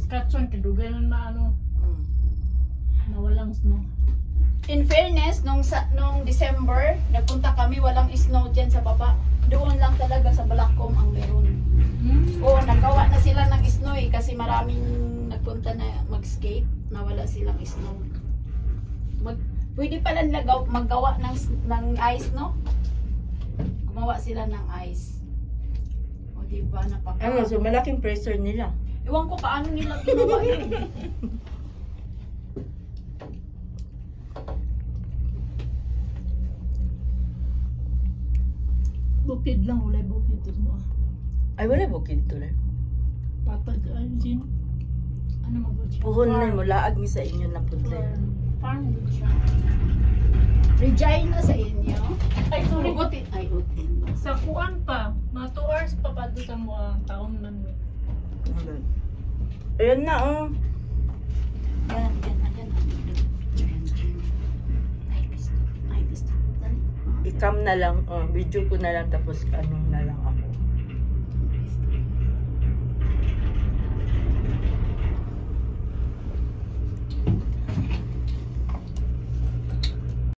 Saskatchewan, kadugan na ano, nawalang snow. In fairness, nung December, nagpunta kami, walang snow dyan sa baba. Doon lang talaga sa Balacom ang meron. Oo, nagawa na sila ng snow eh, kasi maraming nagpunta na mag-skate, na wala silang snow. Pwede pala nila maggawa ng ice, no? Gumawa sila ng ice. O diba, Ano, so malaking pressure nila. Iwan ko paano nila ginawa yun. Bukid lang, wala bukid ito mo. Ay, wala bukid to lang. Patag, ayun din. Ano mag siya? Puhon na mo, laag mi sa inyo na pudlay. Farm good siya. Regina sa inyo. Ay, sorry. Utin. Ay, utin. Sa kuan pa, mga 2 hours pa pa doon sa mga taon man. Ayan na, oh. Yan, ayan. Ay, gusto. Ikam na lang, video ko na lang tapos anong na lang ako.